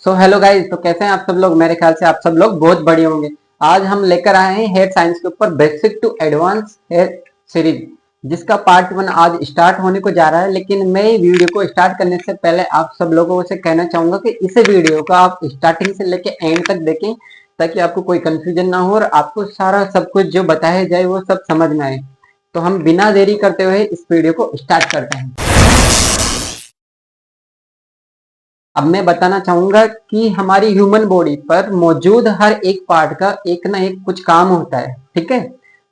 So hello guys, तो कैसे हैं आप सब लोग। मेरे ख्याल से आप सब लोग बहुत बढ़िया होंगे। आज हम लेकर आए हैं हेयर साइंस के ऊपर basic to advance hair series, जिसका पार्ट 1 आज स्टार्ट होने को जा रहा है। लेकिन मैं वीडियो को स्टार्ट करने से पहले आप सब लोगों से कहना चाहूंगा कि इस वीडियो को आप स्टार्टिंग से लेके एंड तक देखें, ताकि आपको कोई कंफ्यूजन ना हो और आपको सारा सब कुछ जो बताया जाए वो सब समझ में आए। तो हम बिना देरी करते हुए इस वीडियो को स्टार्ट करते हैं। अब मैं बताना चाहूंगा कि हमारी ह्यूमन बॉडी पर मौजूद हर एक पार्ट का एक ना एक कुछ काम होता है, ठीक है।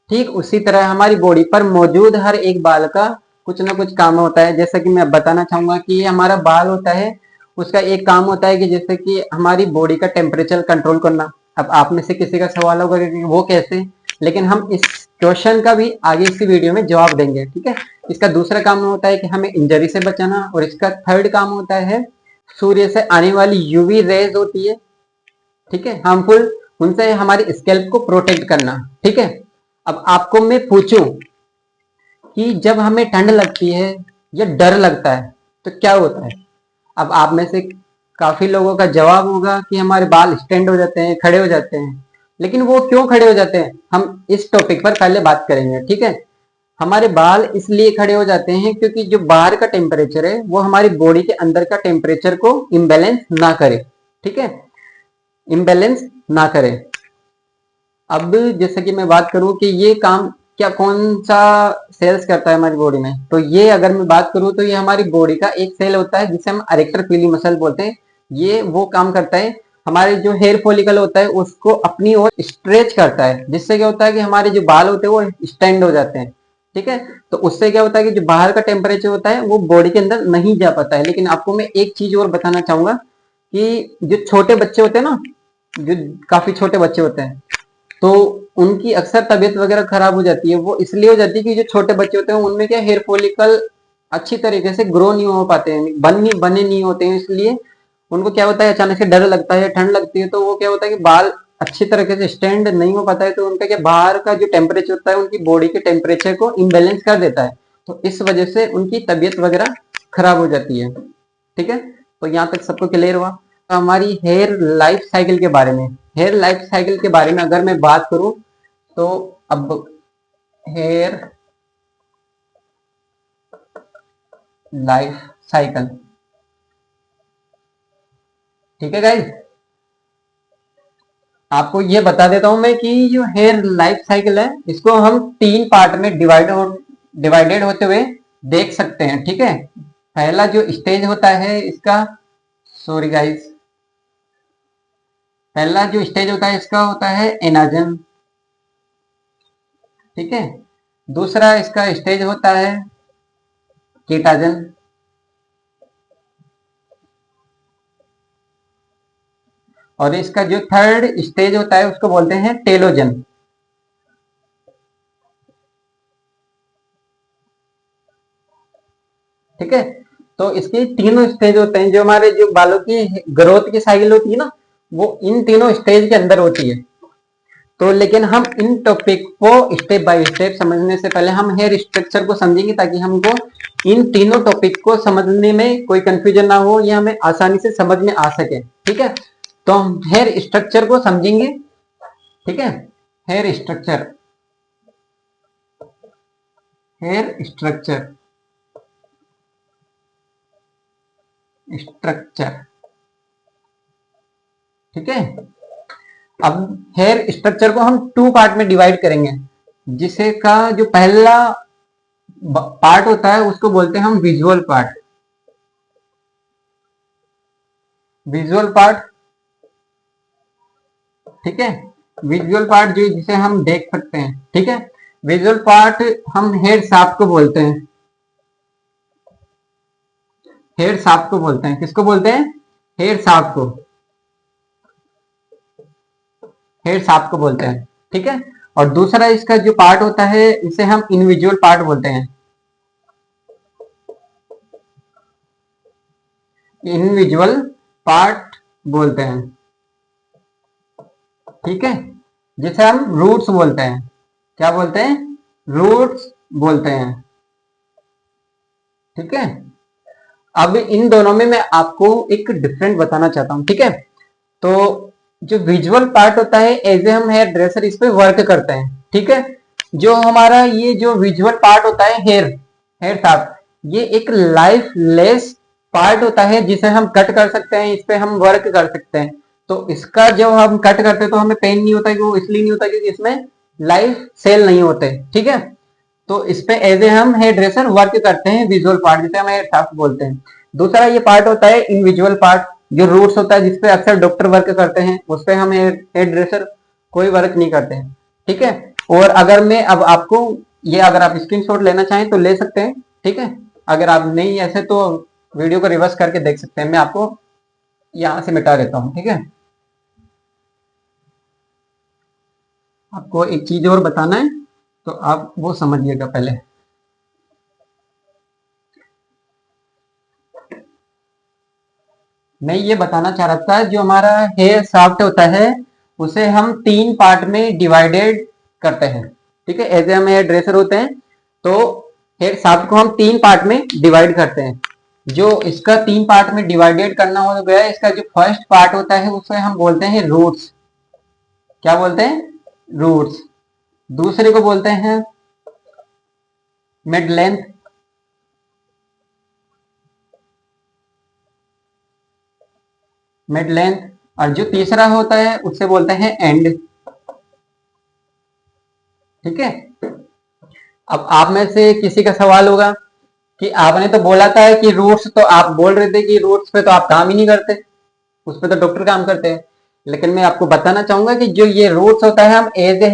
ठीक उसी तरह हमारी बॉडी पर मौजूद हर एक बाल का कुछ ना कुछ काम होता है। जैसा कि मैं बताना चाहूंगा कि ये हमारा बाल होता है, उसका एक काम होता है कि जैसे कि हमारी बॉडी का टेम्परेचर कंट्रोल करना। अब आप में से किसी का सवाल होगा कि वो कैसे, लेकिन हम इस क्वेश्चन का भी आगे इसी वीडियो में जवाब देंगे, ठीक है। इसका दूसरा काम होता है कि हमें इंजरी से बचाना, और इसका थर्ड काम होता है सूर्य से आने वाली यूवी रेज होती है, ठीक है, हार्मफुल, उनसे हमारी स्कैल्प को प्रोटेक्ट करना, ठीक है। अब आपको मैं पूछूं कि जब हमें ठंड लगती है या डर लगता है तो क्या होता है। अब आप में से काफी लोगों का जवाब होगा कि हमारे बाल स्टैंड हो जाते हैं, खड़े हो जाते हैं। लेकिन वो क्यों खड़े हो जाते हैं, हम इस टॉपिक पर पहले बात करेंगे, ठीक है। हमारे बाल इसलिए खड़े हो जाते हैं क्योंकि जो बाहर का टेम्परेचर है वो हमारी बॉडी के अंदर का टेम्परेचर को इम्बैलेंस ना करे, ठीक है, इम्बैलेंस ना करे। अब जैसे कि मैं बात करूं कि ये काम क्या कौन सा सेल्स करता है हमारी बॉडी में, तो ये अगर मैं बात करूं तो ये हमारी बॉडी का एक सेल होता है जिसे हम अरेक्टर पीली मसल बोलते हैं। ये वो काम करता है, हमारे जो हेयर फॉलिकल होता है उसको अपनी ओर स्ट्रेच करता है, जिससे क्या होता है कि हमारे जो बाल होते हैं वो स्टैंड हो जाते हैं, ठीक है। तो उससे क्या होता है कि जो बाहर का टेम्परेचर होता है वो बॉडी के अंदर नहीं जा पाता है। लेकिन आपको मैं एक चीज और बताना चाहूंगा कि जो छोटे बच्चे होते हैं ना, जो काफी छोटे बच्चे होते हैं, तो उनकी अक्सर तबीयत वगैरह खराब हो जाती है। वो इसलिए हो जाती है कि जो छोटे बच्चे होते हैं उनमें क्या हेयर फॉलिकल अच्छी तरीके से ग्रो नहीं हो पाते हैं, बने नहीं होते हैं। इसलिए उनको क्या होता है, अचानक से डर लगता है, ठंड लगती है, तो वो क्या होता है कि बाल अच्छी तरीके से स्टैंड नहीं हो पाता है। तो उनका क्या बाहर का जो टेम्परेचर होता है उनकी बॉडी के टेम्परेचर को इम्बेलेंस कर देता है। तो इस वजह से उनकी तबीयत वगैरह खराब हो जाती है, ठीक है। तो यहाँ तक सबको क्लियर हुआ। तो हमारी हेयर लाइफ साइकिल के बारे में, हेयर लाइफ साइकिल के बारे में अगर मैं बात करूं तो अब हेयर लाइफ साइकिल, ठीक है गाइस। आपको ये बता देता हूं मैं कि जो हेयर लाइफ साइकिल है इसको हम 3 पार्ट में डिवाइडेड होते हुए देख सकते हैं, ठीक है। पहला जो स्टेज होता है इसका, सॉरी गाइस, पहला जो स्टेज होता है इसका होता है एनाजन, ठीक है। दूसरा इसका स्टेज होता है कीटाजन, और इसका जो थर्ड स्टेज होता है उसको बोलते हैं टेलोजन, ठीक है। तो इसके तीनों स्टेज होते हैं। जो हमारे जो बालों की ग्रोथ की साइकिल होती है ना, वो इन तीनों स्टेज के अंदर होती है। तो लेकिन हम इन टॉपिक को स्टेप बाय स्टेप समझने से पहले हम हेयर स्ट्रक्चर को समझेंगे, ताकि हमको इन तीनों टॉपिक को समझने में कोई कंफ्यूजन ना हो या हमें आसानी से समझ में आ सके, ठीक है। तो हम हेयर स्ट्रक्चर को समझेंगे, ठीक है। Hair structure, hair structure, structure, ठीक है। अब हेयर स्ट्रक्चर को हम 2 पार्ट में डिवाइड करेंगे, जिसे का जो पहला पार्ट होता है उसको बोलते हैं हम विजुअल पार्ट, विजुअल पार्ट, ठीक है। विजुअल पार्ट जो जिसे हम देख सकते हैं, ठीक है। विजुअल पार्ट हम हेयर शाफ्ट को बोलते हैं, हेयर शाफ्ट को बोलते हैं, किसको बोलते हैं, हेयर शाफ्ट को, हेयर शाफ्ट को बोलते हैं, ठीक है। और दूसरा इसका जो पार्ट होता है इसे हम इनविजुअल पार्ट बोलते हैं, इनविजुअल पार्ट बोलते हैं, ठीक है। जिसे हम रूट्स बोलते हैं, क्या बोलते हैं, रूट्स बोलते हैं, ठीक है। अब इन दोनों में मैं आपको एक डिफरेंट बताना चाहता हूँ, ठीक है। तो जो विजुअल पार्ट होता है, एज ए हम हेयर ड्रेसर इस पे वर्क करते हैं, ठीक है। जो हमारा ये जो विजुअल पार्ट होता है, हेयर हेयर साफ, ये एक लाइफ लेस पार्ट होता है जिसे हम कट कर सकते हैं, इस पे हम वर्क कर सकते हैं। तो इसका जो हम कट करते हैं तो हमें पेन नहीं होता, वो इसलिए नहीं होता क्योंकि इसमें लाइफ सेल नहीं होते, ठीक है। तो इस पे एज ए हम हेयर ड्रेसर वर्क करते हैं, विजुअल पार्ट जिसे हम हेयर साफ बोलते हैं। दूसरा ये पार्ट होता है इनविजुअल पार्ट, जो रूट्स होता है जिसपे अक्सर डॉक्टर वर्क करते हैं, उस पे हम हेयर ड्रेसर कोई वर्क नहीं करते हैं, ठीक है। और अगर मैं अब आपको ये, अगर आप स्क्रीनशॉट लेना चाहें तो ले सकते हैं, ठीक है। अगर आप नहीं ऐसे तो वीडियो को रिवर्स करके देख सकते हैं, मैं आपको यहां से मिटा देता हूं, ठीक है। आपको एक चीज और बताना है तो आप वो समझिएगा पहले। मैं ये बताना चाह रहा था, जो हमारा हेयर शाफ्ट होता है उसे हम 3 पार्ट में डिवाइडेड करते हैं, ठीक है। एज ए हम हेयर ड्रेसर होते हैं तो हेयर शाफ्ट को हम 3 पार्ट में डिवाइड करते हैं। जो इसका 3 पार्ट में डिवाइडेड करना हो गया, इसका जो फर्स्ट पार्ट होता है उसे हम बोलते हैं रूट्स। क्या बोलते हैं? रूट्स। दूसरे को बोलते हैं मिड लेंथ, मिड लेंथ। और जो तीसरा होता है उससे बोलते हैं एंड, ठीक है। अब आप में से किसी का सवाल होगा कि आपने तो बोला था कि रूट्स, तो आप बोल रहे थे कि रूट्स पे तो आप काम ही नहीं करते, उस पे तो डॉक्टर काम करते हैं। लेकिन मैं आपको बताना चाहूंगा कि जो ये रूट्स होता है, हम एज ए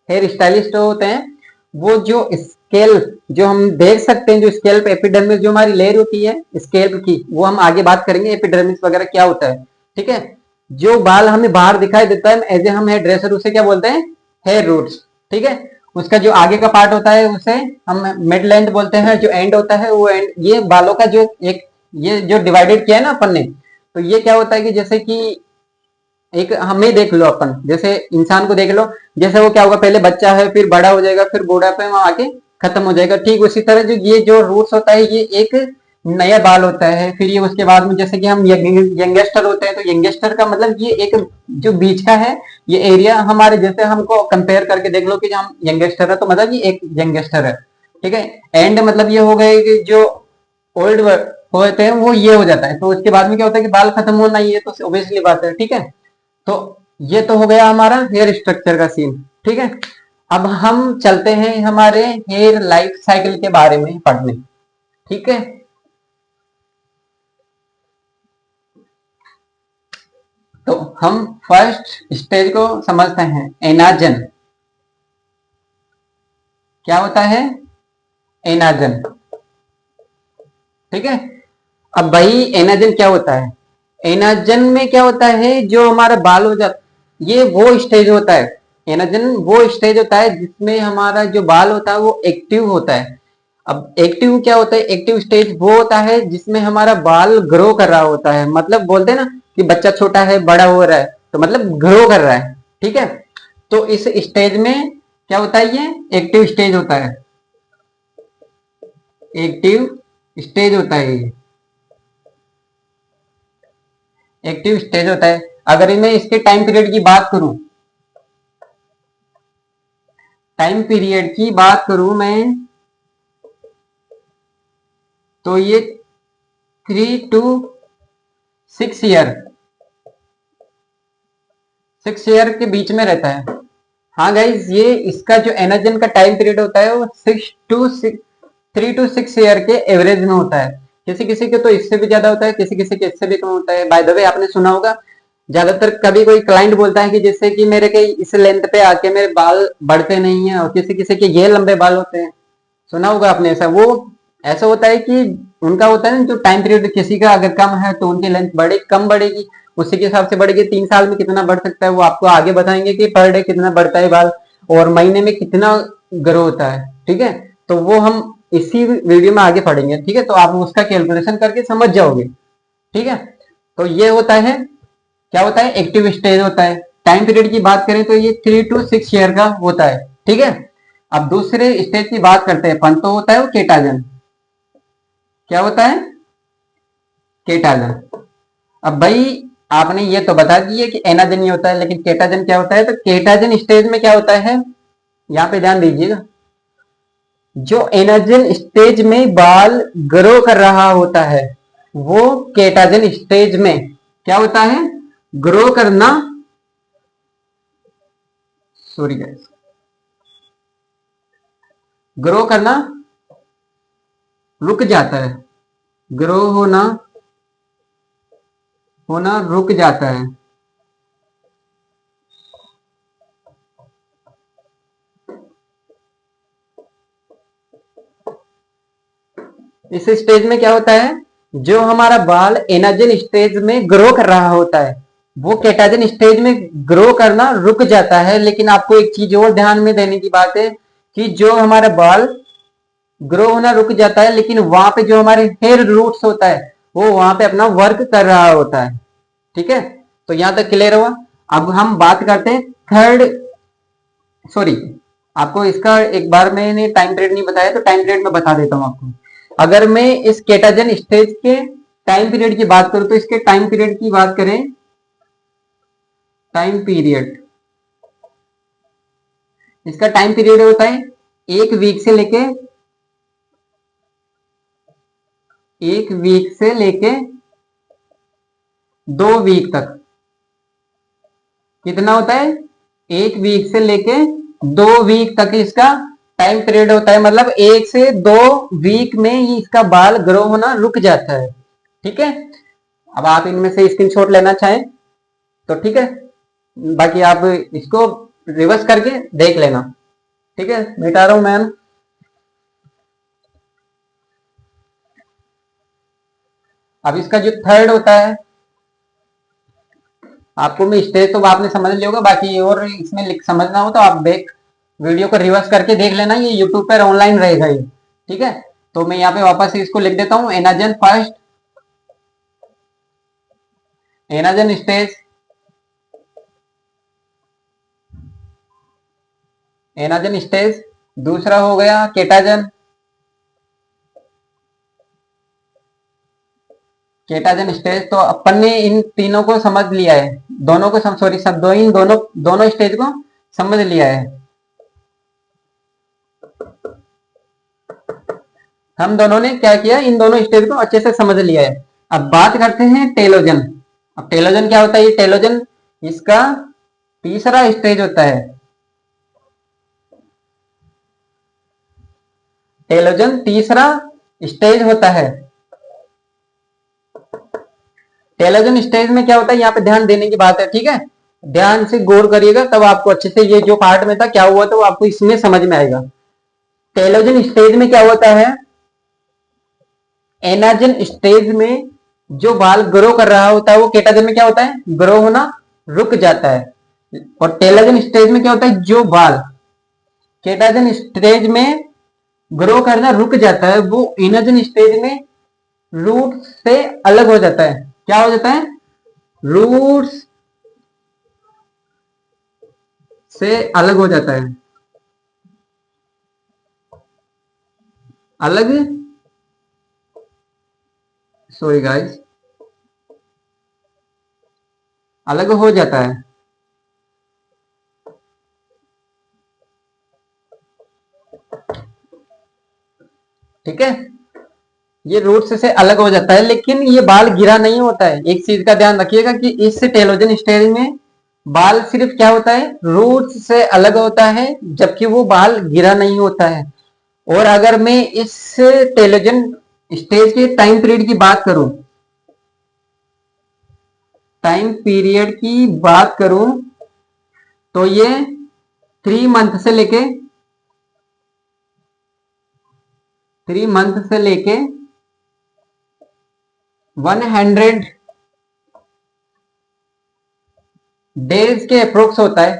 हेयर स्टाइलिस्ट होते हैं, वो जो स्केल जो हम देख सकते हैं, जो स्केल्प एपिडर्मिस जो हमारी लेयर होती है स्केल्प की, वो हम आगे बात करेंगे एपिडर्मिस वगैरह क्या होता है, ठीक है। जो बाल हमें बाहर दिखाई देता है एज ए हम हेयर ड्रेसर, उसे क्या बोलते हैं? हेयर रूट्स, ठीक है। उसका जो आगे का पार्ट होता है उसे हम मिड लेंथ बोलते हैं, जो एंड होता है वो एंड। ये बालों का जो एक, ये जो डिवाइडेड किया है ना अपन ने, तो ये क्या होता है कि जैसे कि एक हमें देख लो, अपन जैसे इंसान को देख लो, जैसे वो क्या होगा, पहले बच्चा है, फिर बड़ा हो जाएगा, फिर बूढ़ापे में आके खत्म हो जाएगा, ठीक उसी तरह जो ये जो रूट्स होता है, ये एक नया बाल होता है। फिर ये उसके बाद में जैसे कि हम यंगेस्टर होते हैं, तो यंगेस्टर का मतलब ये एक जो बीच का है ये एरिया, हमारे जैसे हमको कंपेयर करके देख लो कि हम यंगेस्टर है, तो मतलब ये एक यंगेस्टर है, ठीक है। एंड मतलब ये हो गए कि जो ओल्ड होते हैं वो ये हो जाता है, तो उसके बाद में क्या होता है कि बाल खत्म होना ही है, तो ऑब्वियसली बात है, ठीक है। तो ये तो हो गया हमारा हेयर स्ट्रक्चर का सीन, ठीक है। अब हम चलते हैं हमारे हेयर लाइफ साइकिल के बारे में पढ़ने, ठीक है। तो हम फर्स्ट स्टेज को समझते हैं, एनाजन। क्या होता है? एनाजन, ठीक है। अब भाई एनाजन क्या होता है? एनाजन में क्या होता है, जो हमारा बाल हो जाता, ये वो स्टेज होता है, एनाजन वो स्टेज होता है जिसमें हमारा जो बाल होता है वो एक्टिव होता है। अब एक्टिव क्या होता है? एक्टिव स्टेज वो होता है जिसमें हमारा बाल ग्रो कर रहा होता है, मतलब बोलते हैं ना कि बच्चा छोटा है बड़ा हो रहा है, तो मतलब ग्रो कर रहा है, ठीक है। तो इस स्टेज में क्या होता है? ये एक्टिव स्टेज होता है, एक्टिव स्टेज होता है, ये एक्टिव स्टेज होता है। अगर मैं इसके टाइम पीरियड की बात करूं, टाइम पीरियड की बात करूं मैं, तो ये 3 to 6 ईयर, 6 ईयर के बीच में रहता है। हाँ गाइज, ये इसका जो एनाजन का टाइम पीरियड होता है वो 3 to 6 ईयर के एवरेज में होता है। किसी किसी के तो इससे भी ज्यादा होता है, किसी किसी के इससे भी कम होता है। बाय द वे आपने सुना होगा, ज्यादातर कभी कोई क्लाइंट बोलता है कि जैसे कि मेरे के इस लेंथ पे आके मेरे बाल बढ़ते नहीं है, और किसी किसी के ये लंबे बाल होते हैं, सुना होगा आपने ऐसा। वो ऐसा होता है कि उनका होता है ना, जो टाइम पीरियड किसी का अगर कम है तो उनकी लेंथ बढ़े कम बढ़ेगी, उसी के हिसाब से बढ़ेगी। 3 साल में कितना बढ़ सकता है वो आपको आगे बताएंगे कि पर डे कितना बढ़ता है बाल, और महीने में कितना ग्रो होता है, ठीक है। तो वो हम इसी वीडियो में आगे पढ़ेंगे, ठीक है। तो आप उसका कैलकुलेशन करके समझ जाओगे, ठीक है। तो ये होता है, क्या होता है? एक्टिव स्टेज होता है। टाइम पीरियड की बात करें तो ये 3 to 6 ईयर का होता है, ठीक है। अब दूसरे स्टेज की बात करते हैं अपन, तो होता है वो केटाजन। क्या होता है? केटाजन। अब भाई आपने ये तो बता दिया कि एनाजन ही होता है, लेकिन केटाजन क्या होता है? तो केटाजन स्टेज में क्या होता है, यहाँ पे ध्यान दीजिएगा। जो एनाजन स्टेज में बाल ग्रो कर रहा होता है वो केटाजन स्टेज में क्या होता है? ग्रो करना, सॉरी गाइस, ग्रो करना रुक जाता है। ग्रो होना होना रुक जाता है। इस स्टेज में क्या होता है? जो हमारा बाल एनाजन स्टेज में ग्रो कर रहा होता है वो केटाजन स्टेज में ग्रो करना रुक जाता है। लेकिन आपको एक चीज और ध्यान में देने की बात है कि जो हमारा बाल ग्रो होना रुक जाता है लेकिन वहां पे जो हमारे हेयर रूट्स होता है वो वहां पे अपना वर्क कर रहा होता है। ठीक है, तो यहां तक क्लियर हुआ। अब हम बात करते हैं थर्ड, सॉरी आपको इसका एक बार मैंने टाइम पीरियड नहीं बताया तो टाइम पीरियड में बता देता हूं आपको। अगर मैं इस केटाजन स्टेज के टाइम पीरियड की बात करूं तो इसके टाइम पीरियड की बात करें, टाइम पीरियड, इसका टाइम पीरियड होता है 1 वीक से लेके 2 वीक तक। कितना होता है? 1 वीक से लेके 2 वीक तक इसका टाइम पीरियड होता है। मतलब 1 से 2 वीक में ही इसका बाल ग्रो होना रुक जाता है। ठीक है, अब आप इनमें से स्क्रीनशॉट लेना चाहें तो ठीक है, बाकी आप इसको रिवर्स करके देख लेना। ठीक है, मिटा रहा हूं मैम। अब इसका जो थर्ड होता है, आपको मैं स्टेज तो आपने समझ लिया होगा, बाकी और इसमें समझना हो तो आप बैक वीडियो को रिवर्स करके देख लेना, ये यूट्यूब पर ऑनलाइन रहेगा ये। ठीक है, तो मैं यहाँ पे वापस से इसको लिख देता हूँ। Anagen first, anagen stage, anagen stage. दूसरा हो गया केटाजन, केटाजन स्टेज। तो अपन ने इन तीनों को समझ लिया है, दोनों को सॉरी सब दो इन दोनों दोनों स्टेज को समझ लिया है। हम दोनों ने क्या किया, इन दोनों स्टेज को अच्छे से समझ लिया है। अब बात करते हैं टेलोजन। अब टेलोजन क्या होता है? ये टेलोजन इसका तीसरा स्टेज होता है। टेलोजन तीसरा स्टेज होता है। टेलोजन स्टेज में क्या होता है, यहाँ पे ध्यान देने की बात है। ठीक है, ध्यान से गौर करिएगा तब आपको अच्छे से ये जो पार्ट में था क्या हुआ तो आपको इसमें समझ में आएगा। टेलोजन स्टेज में क्या होता है? एनाजन स्टेज में जो बाल ग्रो कर रहा होता है वो केटाजन में क्या होता है? ग्रो होना रुक जाता है। और टेलोजन स्टेज में क्या होता है? जो बाल केटाजन स्टेज में ग्रो करना रुक जाता है वो एनाजन स्टेज में रूट से अलग हो जाता है। क्या हो जाता है? रूट्स से अलग हो जाता है। अलग, सॉरी गाइस, अलग हो जाता है। ठीक है, ये रूट्स से अलग हो जाता है लेकिन ये बाल गिरा नहीं होता है। एक चीज का ध्यान रखिएगा कि इस टेलोजन स्टेज में बाल सिर्फ क्या होता है? रूट्स से अलग होता है, जबकि वो बाल गिरा नहीं होता है। और अगर मैं इस टेलोजन स्टेज के टाइम पीरियड की बात करूं, टाइम पीरियड की बात करूं तो ये 3 मंथ से लेके 100 डेज के अप्रोक्स होता है।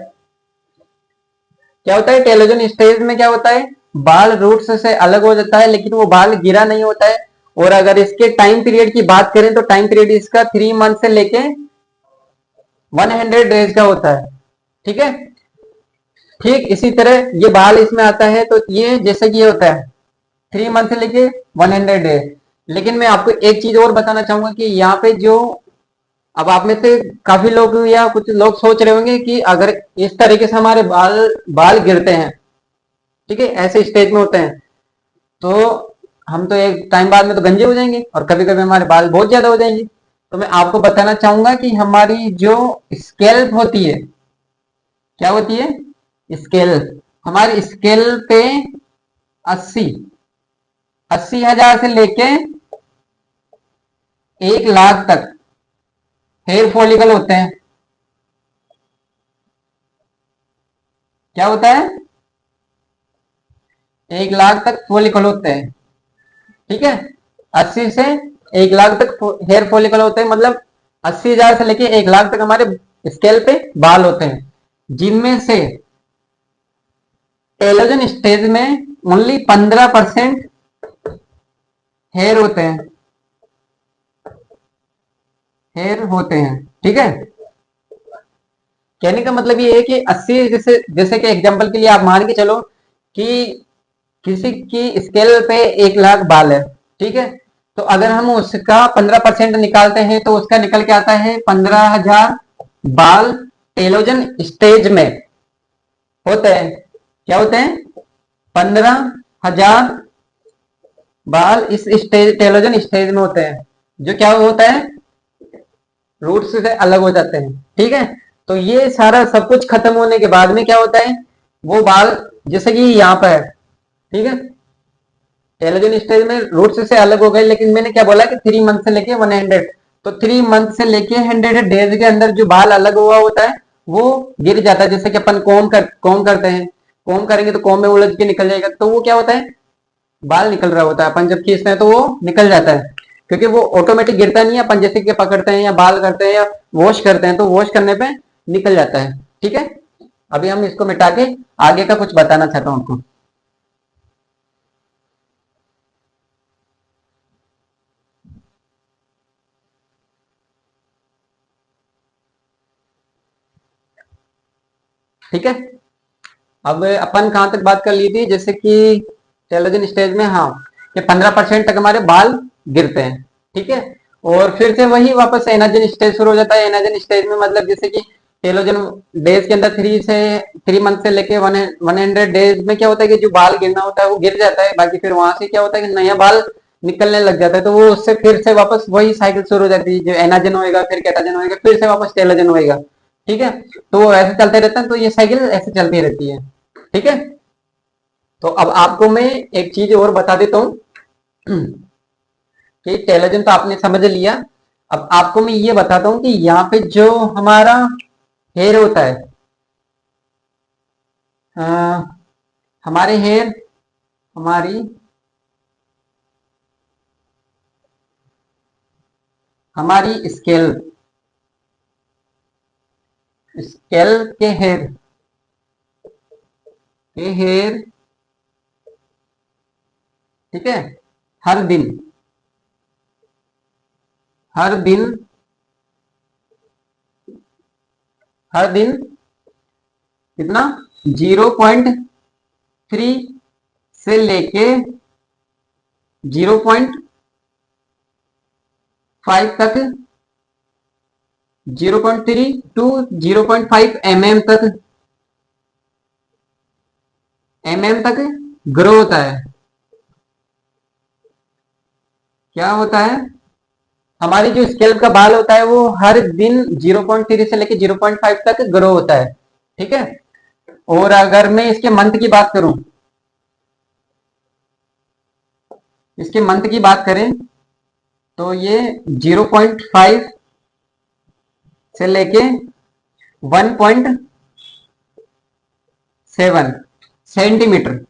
क्या होता है टेलोजन स्टेज में? क्या होता है? बाल रूट्स से अलग हो जाता है लेकिन वो बाल गिरा नहीं होता है। और अगर इसके टाइम पीरियड की बात करें तो टाइम पीरियड इसका 3 मंथ से लेके 100 डेज का होता है। ठीक है, ठीक इसी तरह ये बाल इसमें आता है तो ये जैसे कि ये होता है 3 मंथ से लेके 100 डेज। लेकिन मैं आपको एक चीज और बताना चाहूंगा कि यहाँ पे जो, अब आप में से काफी लोग या कुछ लोग सोच रहे होंगे कि अगर इस तरीके से हमारे बाल बाल गिरते हैं, ठीक है, ऐसे स्टेज में होते हैं, तो हम तो एक टाइम बाद में तो गंजे हो जाएंगे और कभी कभी हमारे बाल बहुत ज्यादा हो जाएंगे। तो मैं आपको बताना चाहूंगा कि हमारी जो स्केल्प होती है, क्या होती है, स्केल्प, हमारी स्केल पे 80 80,000 से लेके 1 लाख तक हेयर फॉलिकल होते हैं। क्या होता है, 1 लाख तक फॉलिकल होते हैं, ठीक है। 80 से 1 लाख तक हेयर फॉलिकल होते हैं, मतलब 80,000 से लेके 1 लाख तक हमारे स्केल पे बाल होते हैं, जिनमें से टेलोजन स्टेज में ओनली 15% हेयर होते हैं, हेयर होते हैं, ठीक है। कहने का मतलब ये है कि 80, जैसे जैसे कि एग्जांपल के लिए आप मान के चलो कि किसी की स्केल पे 1 लाख बाल है, ठीक है। तो अगर हम उसका 15% निकालते हैं तो उसका निकल के आता है 15,000 बाल टेलोजन स्टेज में होते हैं। क्या होते हैं, 15,000 बाल इस स्टेज, टेलोजन स्टेज में होते हैं, जो क्या होता है, रूट्स से अलग हो जाते हैं, ठीक है। तो ये सारा सब कुछ खत्म होने के बाद में क्या होता है, वो बाल जैसे कि यहाँ पर है, ठीक है, टेलोजन स्टेज में रूट्स से अलग हो गए, लेकिन मैंने क्या बोला कि 3 मंथ से लेके 100, तो 3 मंथ से लेके 100 डेज के अंदर जो बाल अलग हुआ होता है वो गिर जाता है। जैसे कि अपन कॉम करते हैं, कॉम करेंगे तो कॉम में उलझ के निकल जाएगा, तो वो क्या होता है, बाल निकल रहा होता है, अपन जब खींचते हैं तो वो निकल जाता है, क्योंकि वो ऑटोमेटिक गिरता नहीं है, अपन जैसे कि पकड़ते हैं या बाल करते हैं या वॉश करते हैं तो वॉश करने पे निकल जाता है, ठीक है। अभी हम इसको मिटा के आगे का कुछ बताना चाहता हूँ आपको। ठीक है, अब अपन कहां तक बात कर ली थी, जैसे कि टेलोजन स्टेज में, हाँ, कि 15% तक हमारे बाल गिरते हैं, ठीक है। और फिर से वही वापस एनाजन स्टेज शुरू हो जाता है। एनाजन स्टेज में मतलब जैसे कि टेलोजन डेज के अंदर 3 मंथ से लेके 100 डेज में क्या होता है कि जो बाल गिरना होता है वो गिर जाता है, बाकी फिर वहां से क्या होता है कि नया बाल निकलने लग जाता है, तो वो उससे फिर से वापस वही साइकिल शुरू हो जाती है, जो एनाजन होएगा फिर कैटाजन होएगा फिर से वापस टेलोजन होएगा, ठीक है। तो वो ऐसे चलते रहता है, तो ये साइकिल ऐसे चलती रहती है, ठीक है। तो अब आपको मैं एक चीज और बता देता हूँ कि टेलोजन तो आपने समझ लिया। अब आपको मैं ये बताता हूँ कि यहाँ पे जो हमारा हेयर होता है, अ, हमारे हेयर, हमारी हमारी स्केल, स्केल के हेयर, ठीक है, हर दिन, हर दिन, हर दिन कितना, 0.3 से लेके 0.5 तक, 0.3 टू 0.5 तक ग्रो होता है। क्या होता है, हमारी जो स्केल्प का बाल होता है वो हर दिन 0.3 से लेके 0.5 तक ग्रो होता है, ठीक है। और अगर मैं इसके मंथ की बात करूं, इसके मंथ की बात करें तो ये 0.5 से लेके 1.7 सेंटीमीटर,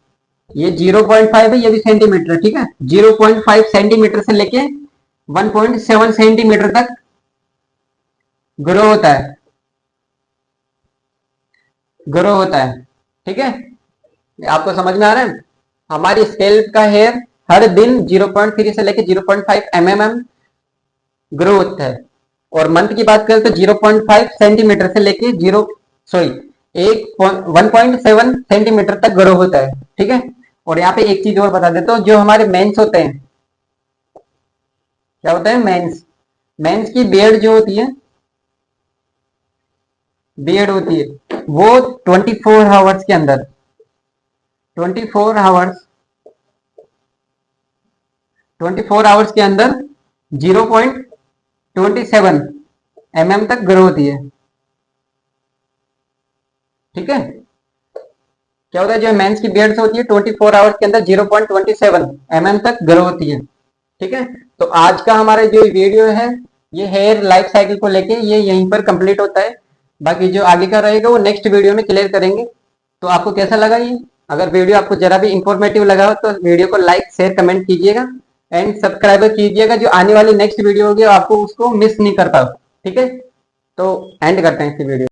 ये 0.5 है, ये भी सेंटीमीटर है, ठीक है। 0.5 सेंटीमीटर से लेके 1.7 सेंटीमीटर तक ग्रो होता है, ग्रो होता है, ठीक है। आपको समझ में आ रहा है, हमारी स्केल्प का हेयर हर दिन 0.3 से लेके 0.5 mm ग्रो होता है। और मंथ की बात करें तो 0.5 सेंटीमीटर से लेके सॉरी 1.7 सेंटीमीटर तक ग्रो होता है, ठीक है। और यहाँ पे एक चीज और बता देता हूँ, जो हमारे मेंस होते हैं, क्या होता है? मेंस। मेंस की बियर्ड जो होती है, बियर्ड होती है, वो 24 आवर्स के अंदर, 24 आवर्स, 24 आवर्स के अंदर 0.27 mm तक ग्रो होती है। ठीक है, क्या होता है? जो मेंस की बियर्ड्स होती है 24 आवर्स के अंदर 0.27 mm तक ग्रो होती है। ठीक है, तो आज का हमारा जो वीडियो है ये हेयर लाइफ साइकिल को लेके ये यहीं पर कंप्लीट होता है। बाकी जो आगे का रहेगा वो नेक्स्ट वीडियो में क्लियर करेंगे। तो आपको कैसा लगा ये? अगर वीडियो आपको जरा भी इंफॉर्मेटिव लगा हो तो वीडियो को लाइक शेयर कमेंट कीजिएगा एंड सब्सक्राइब कीजिएगा। जो आने वाली नेक्स्ट वीडियो होगी आपको उसको मिस नहीं कर पाओ। ठीक है, तो एंड करते हैं इस वीडियो।